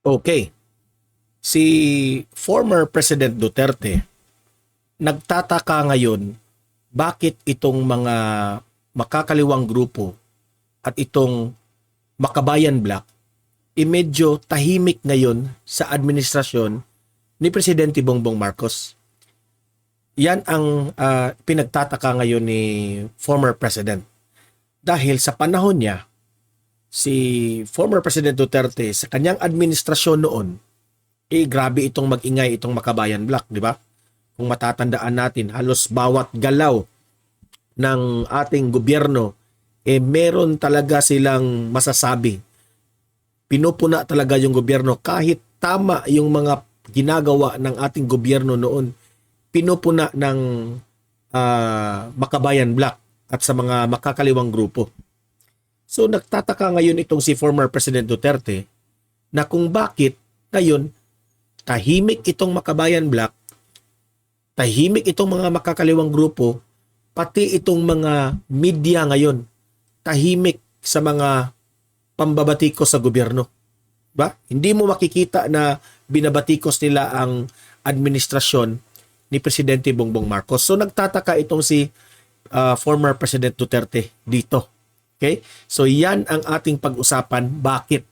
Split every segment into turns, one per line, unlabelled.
Okay. Si former President Duterte nagtataka ngayon bakit itong mga makakaliwang grupo at itong Makabayan Black medyo tahimik ngayon sa administrasyon ni Presidente Bongbong Marcos. Yan ang pinagtataka ngayon ni former President. Dahil sa panahon niya, si former President Duterte sa kanyang administrasyon noon, grabe itong mag-ingay itong Makabayan Black, di ba? Kung matatandaan natin, halos bawat galaw ng ating gobyerno, meron talaga silang masasabi. Pinupuna talaga yung gobyerno kahit tama yung mga ginagawa ng ating gobyerno noon, pinupuna ng Makabayan Black at sa mga makakaliwang grupo. So nagtataka ngayon itong si former President Duterte na kung bakit ngayon tahimik itong Makabayan Black, tahimik itong mga makakaliwang grupo, pati itong mga media ngayon, tahimik sa mga pambabatikos sa gobyerno. Ba? Hindi mo makikita na binabatikos nila ang administrasyon ni Presidente Bongbong Marcos. So nagtataka itong si former President Duterte dito. Okay? So yan ang ating pag-usapan. Bakit?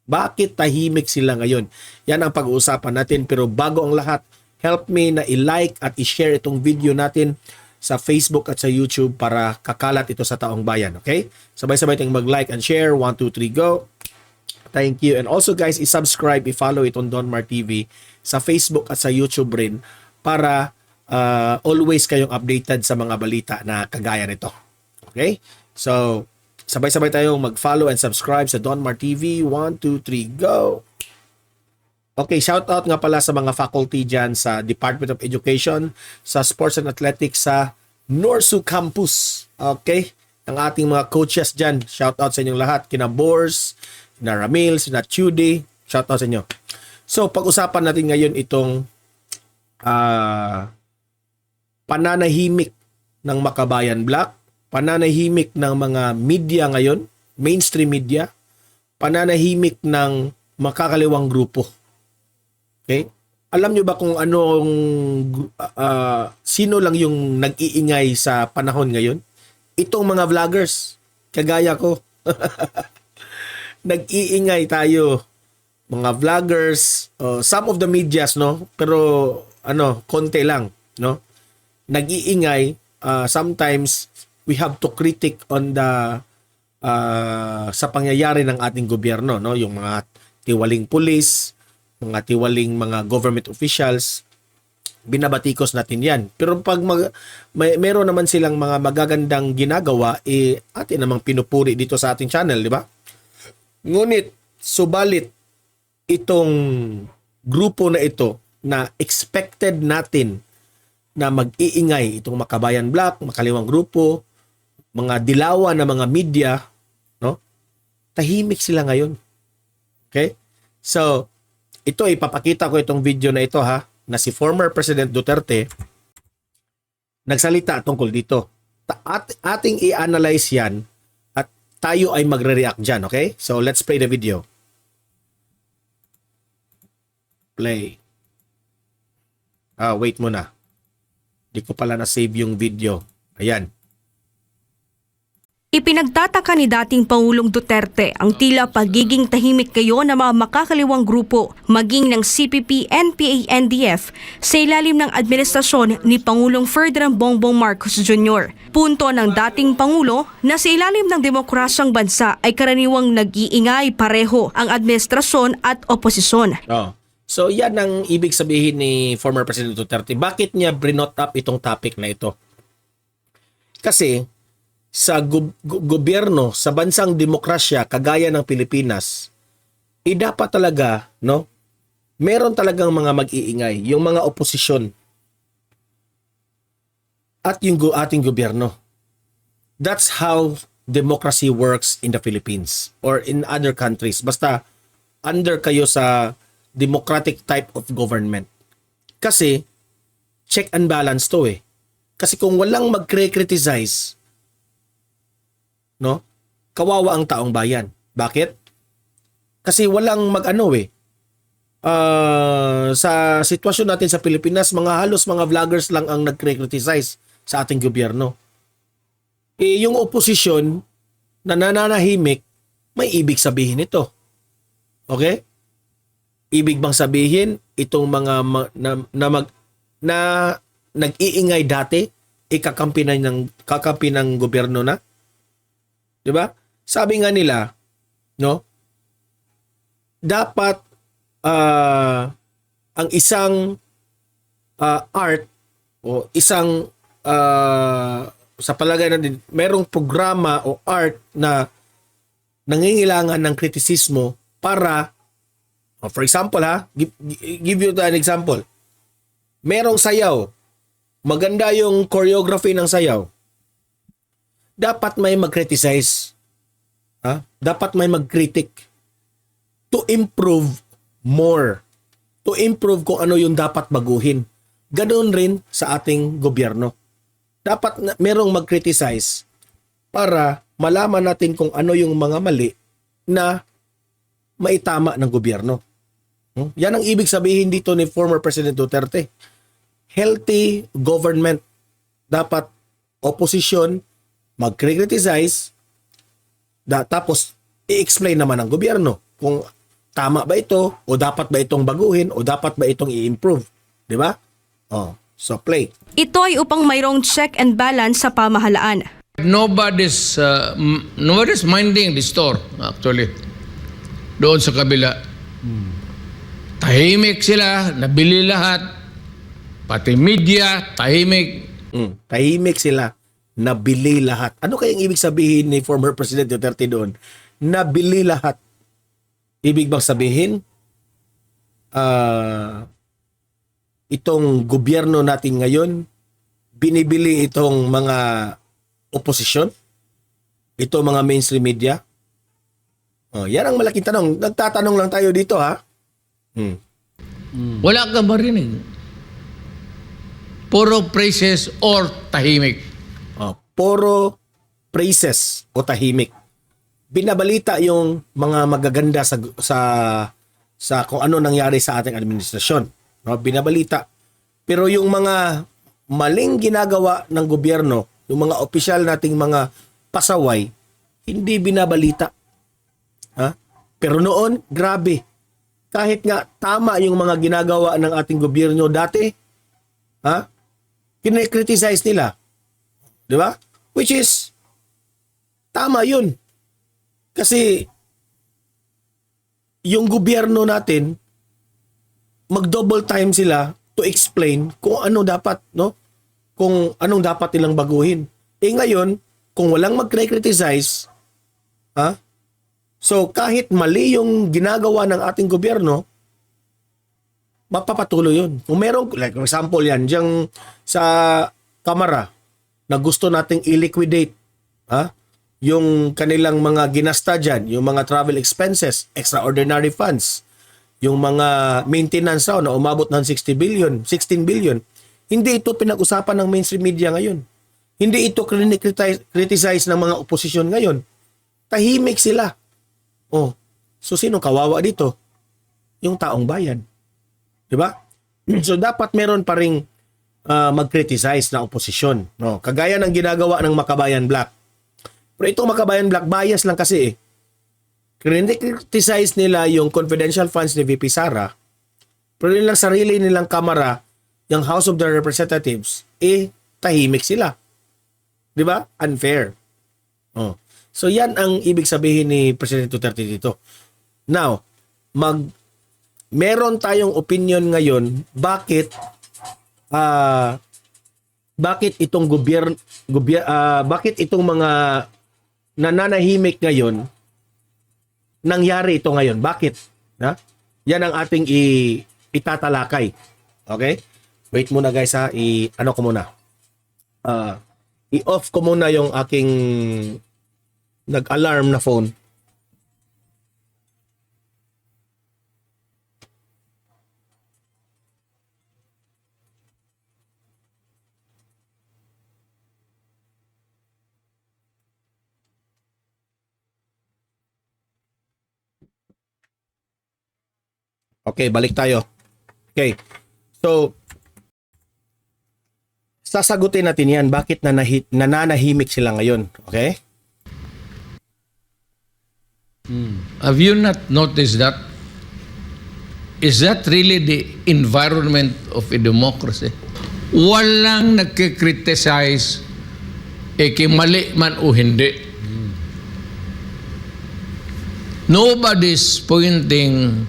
Bakit tahimik sila ngayon? Yan ang pag-uusapan natin. Pero bago ang lahat, help me na i-like at i-share itong video natin sa Facebook at sa YouTube para kakalat ito sa taong bayan. Okay? Sabay-sabay tayong mag-like and share. 1, 2, 3, go! Thank you. And also guys, i-subscribe, i-follow itong Don Mar TV sa Facebook at sa YouTube rin para always kayong updated sa mga balita na kagaya nito. Okay? So, sabay-sabay tayong mag-follow and subscribe sa Don Mar TV. 1, 2, 3, go! Okay, shout out nga pala sa mga faculty dyan sa Department of Education, sa Sports and Athletics sa Norsu Campus. Okay? Ang ating mga coaches dyan, shout out sa inyong lahat. Kina Bors, kina Ramil, kina Chudy, shout out sa inyo. So, pag-usapan natin ngayon itong pananahimik ng Makabayan Black, pananahimik ng mga media ngayon, mainstream media, pananahimik ng makakaliwang grupo. Okay? Alam nyo ba kung anong sino lang yung nag-iingay sa panahon ngayon? Itong mga vloggers, kagaya ko. Nag-iingay tayo, mga vloggers, some of the medias, no? Pero konti lang, no? Nag-iingay, sometimes we have to critic on the sa pangyayari ng ating gobyerno, no? Yung mga tiwaling pulis, mga tiwaling mga government officials, binabatikos natin yan. Pero pag meron naman silang mga magagandang ginagawa, atin namang pinupuri dito sa ating channel, di ba? Ngunit, subalit, itong grupo na ito na expected natin na mag-iingay, itong Makabayan Black, makaliwang grupo, mga dilawan na mga media, no? Tahimik sila ngayon. Okay? So, ito ipapakita ko itong video na ito na si former President Duterte nagsalita tungkol dito. Ating i-analyze yan at tayo ay magre-react dyan, okay? So let's play the video. Play. Wait muna. Di ko pala na-save yung video. Ayan.
Ipinagtataka ni dating Pangulong Duterte ang tila pagiging tahimik kayo ng mga makakaliwang grupo maging ng CPP, NPA, NDF sa ilalim ng administrasyon ni Pangulong Ferdinand Bongbong Marcos Jr. Punto ng dating Pangulo na sa ilalim ng demokrasyang bansa ay karaniwang nag-iingay pareho ang administrasyon at oposisyon.
So yan ang ibig sabihin ni former President Duterte. Bakit niya brinot up itong topic na ito? Kasi sa gobyerno, sa bansang demokrasya kagaya ng Pilipinas, dapat talaga, no? Meron talagang mga mag-iingay, yung mga oposisyon at yung ating gobyerno. That's how democracy works in the Philippines or in other countries. Basta under kayo sa democratic type of government. Kasi check and balance to eh. Kasi kung walang mag-criticize, no? Kawawa ang taong bayan. Bakit? Kasi walang sa sitwasyon natin sa Pilipinas, halos mga vloggers lang ang nagkriticize sa ating gobyerno. Yung oposisyon na nananahimik, may ibig sabihin ito. Okay? Ibig bang sabihin itong mga na nag-iingay dati kakampi ng gobyerno na? 'Di ba? Sabi nga nila, no? Dapat ang isang art o isang sa palagay natin, merong programa o art na nangingailangan ng kritisismo para, for example give you an example. Merong sayaw, maganda yung choreography ng sayaw. Dapat may mag-criticize. Dapat may mag-critic to improve more. To improve kung ano yung dapat baguhin. Ganoon rin sa ating gobyerno. Dapat merong mag-criticize para malaman natin kung ano yung mga mali na maitama ng gobyerno. Yan ang ibig sabihin dito ni former President Duterte. Healthy government. Dapat opposition mag-criticize tapos i-explain naman ng gobyerno kung tama ba ito o dapat ba itong baguhin o dapat ba itong i-improve. Di ba? So play.
Ito ay upang mayroong check and balance sa pamahalaan.
Nobody's minding the store, actually. Doon sa kabila. Tahimik sila, nabili lahat. Pati media, tahimik.
Tahimik sila, nabili lahat. Ano kayang ibig sabihin ni former President Duterte doon? Nabili lahat. Ibig bang sabihin, itong gobyerno natin ngayon, binibili itong mga oposisyon, ito mga mainstream media. Yan ang malaking tanong. Nagtatanong lang tayo dito
Wala ka marinig. Puro praises or tahimik.
Puro praises o tahimik. Binabalita yung mga magaganda sa kung ano nangyari sa ating administrasyon. Binabalita. Pero yung mga maling ginagawa ng gobyerno, yung mga opisyal nating mga pasaway, hindi binabalita. Pero noon, grabe. Kahit nga tama yung mga ginagawa ng ating gobyerno dati, kine-criticize nila. Di ba? Which is, tama yun. Kasi, yung gobyerno natin, mag-double time sila to explain kung ano dapat, no? Kung anong dapat nilang baguhin. Ngayon, kung walang mag-criticize, so kahit mali yung ginagawa ng ating gobyerno, mapapatuloy yun. Kung merong, like for example yan, diyang sa Kamara, na gusto nating i-liquidate, yung kanilang mga ginasta dyan, yung mga travel expenses, extraordinary funds, yung mga maintenance na umabot ng 16 billion, hindi ito pinag-usapan ng mainstream media ngayon. Hindi ito criticize ng mga oposisyon ngayon. Tahimik sila. So sino kawawa dito? Yung taong bayan. Diba? So dapat meron pa ring mag-criticize na oposisyon. No? Kagaya ng ginagawa ng Makabayan Black. Pero itong Makabayan Black, bias lang kasi criticize nila yung confidential funds ni VP Sara, pero nilang sarili nilang kamara, yung House of the Representatives, tahimik sila. Di ba? Unfair. So yan ang ibig sabihin ni President Duterte dito. Now, meron tayong opinion ngayon bakit itong bakit itong mga nananahimik ngayon nangyari ito ngayon. Bakit? Yan ang ating itatalakay. Okay? Wait muna guys ano ko muna. I-off ko muna yung aking nag-alarm na phone. Okay, balik tayo. Okay. So, sasagutin natin yan. Bakit nananahimik sila ngayon? Okay?
Have you not noticed that? Is that really the environment of a democracy? Walang nagkikriticize mali man o hindi. Nobody's pointing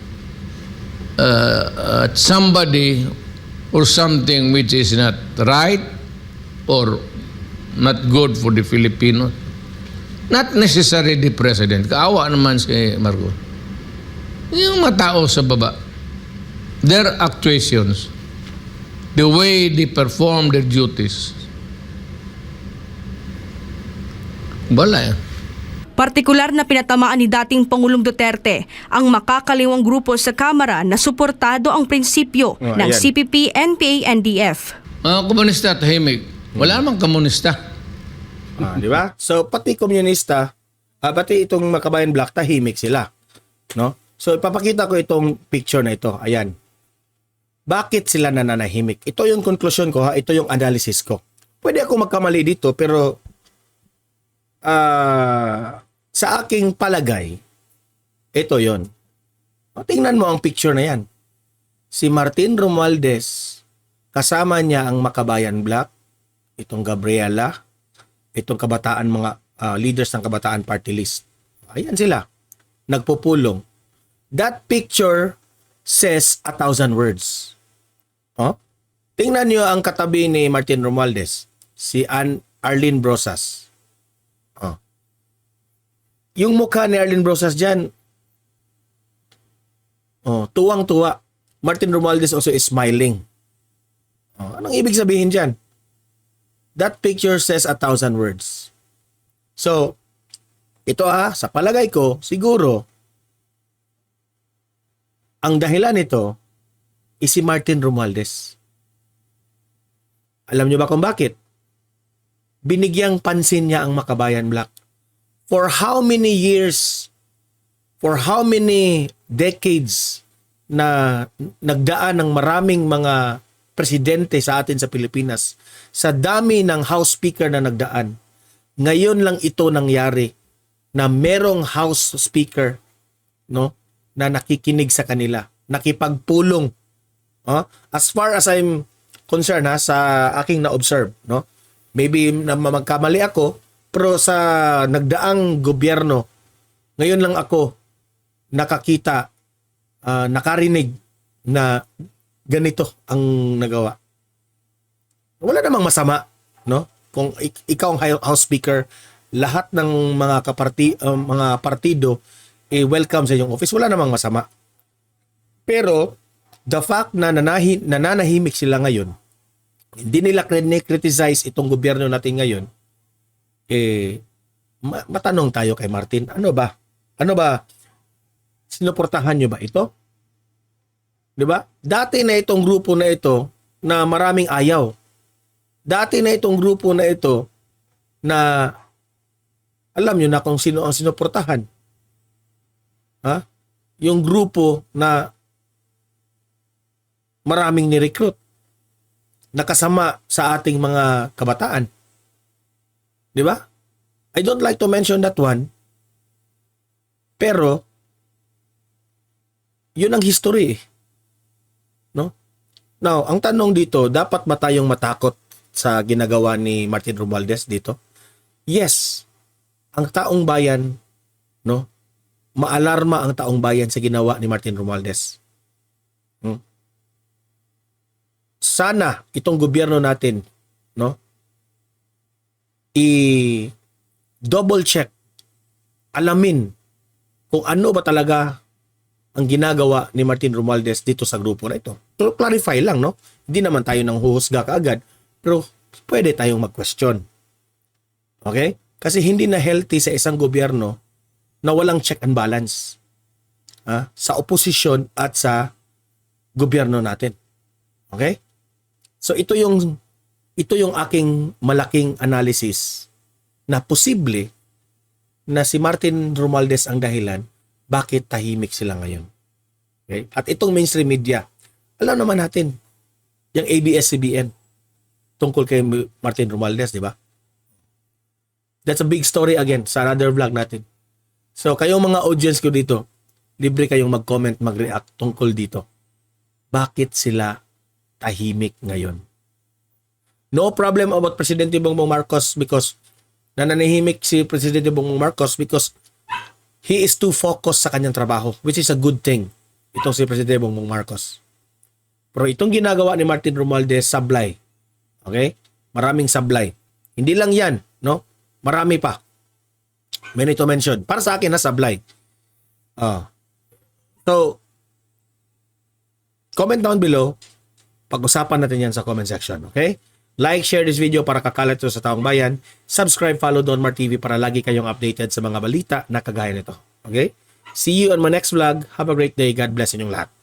at somebody or something which is not right or not good for the Filipinos. Not necessarily the president. Kaawa naman si Marcos. Yung mga tao sa baba, their actuations, the way they perform their duties, wala yan.
Partikular na pinatamaan ni dating Pangulong Duterte ang makakaliwang grupo sa Kamara na suportado ang prinsipyo ng
ayan.
CPP, NPA, NDF.
Mga komunista tahimik. Wala namang komunista.
Di ba? So, pati komunista, pati itong Makabayan Black, tahimik sila. No? So, ipapakita ko itong picture na ito. Ayan. Bakit sila nananahimik? Ito yung conclusion ko, ha? Ito yung analysis ko. Pwede ako magkamali dito, pero sa aking palagay, ito yon. Tingnan mo ang picture na yan. Si Martin Romualdez, kasama niya ang Makabayan Black, itong Gabriela, itong kabataan, mga leaders ng Kabataan Party List. Ayan sila, nagpupulong. That picture says 1,000 words. Oh? Tingnan niyo ang katabi ni Martin Romualdez, si Arlene Brosas. Oh. Yung mukha ni Arlene Brosas dyan, tuwang-tuwa. Martin Romualdez also is smiling. Anong ibig sabihin dyan? That picture says 1,000 words. So, ito sa palagay ko, siguro, ang dahilan nito is si Martin Romualdez. Alam niyo ba kung bakit? Binigyang pansin niya ang Makabayan Black. For how many years, for how many decades na nagdaan ng maraming mga presidente sa atin sa Pilipinas, sa dami ng House Speaker na nagdaan, ngayon lang ito nangyari na merong House Speaker, no, na nakikinig sa kanila, nakipagpulong. As far as I'm concerned, sa aking na-observe, no, maybe na magkamali ako, pero sa nagdaang gobyerno, ngayon lang ako nakakita, nakarinig na ganito ang nagawa. Wala namang masama, no? Kung ikaw ang House Speaker, lahat ng mga mga partido welcome sa iyong office, wala namang masama. Pero the fact na nananahimik sila ngayon, hindi nila criticize itong gobyerno natin ngayon, matanong tayo kay Martin, ano ba? Sinuportahan nyo ba ito? Diba? Dati na itong grupo na ito na maraming ayaw. Dati na itong grupo na ito na alam nyo na kung sino ang sinuportahan. Yung grupo na maraming ni-recruit, nakasama sa ating mga kabataan. Di ba? I don't like to mention that one. Pero, yun ang history. No? Now, ang tanong dito, dapat ba tayong matakot sa ginagawa ni Martin Romualdez dito? Yes. Ang taong bayan, no? Maalarma ang taong bayan sa ginawa ni Martin Romualdez. Sana itong gobyerno natin, no, i-double check, alamin kung ano ba talaga ang ginagawa ni Martin Romualdez dito sa grupo na ito. To clarify lang, no? Hindi naman tayo nang huhusga kaagad, pero pwede tayong mag-question. Okay? Kasi hindi na healthy sa isang gobyerno na walang check and balance sa oposisyon at sa gobyerno natin. Okay? So ito yung aking malaking analysis na posible na si Martin Romualdez ang dahilan bakit tahimik sila ngayon. Okay? At itong mainstream media, alam naman natin, yung ABS-CBN, tungkol kay Martin Romualdez, di ba? That's a big story again sa another vlog natin. So, kayong mga audience ko dito, libre kayong mag-comment, mag-react tungkol dito. Bakit sila tahimik ngayon? No problem about Presidente Bongbong Marcos because nananahimik si Presidente Bongbong Marcos because he is too focused sa kanyang trabaho, which is a good thing. Itong si Presidente Bongbong Marcos. Pero itong ginagawa ni Martin Romualdez, sablay. Okay? Maraming sablay. Hindi lang yan, no? Marami pa. Many to mention. Para sa akin, na sablay. So, comment down below. Pag-usapan natin yan sa comment section. Okay? Like, share this video para kakalat ito sa taong bayan. Subscribe, follow Don Mar TV para lagi kayong updated sa mga balita na kagaya nito. Okay? See you on my next vlog. Have a great day. God bless inyong lahat.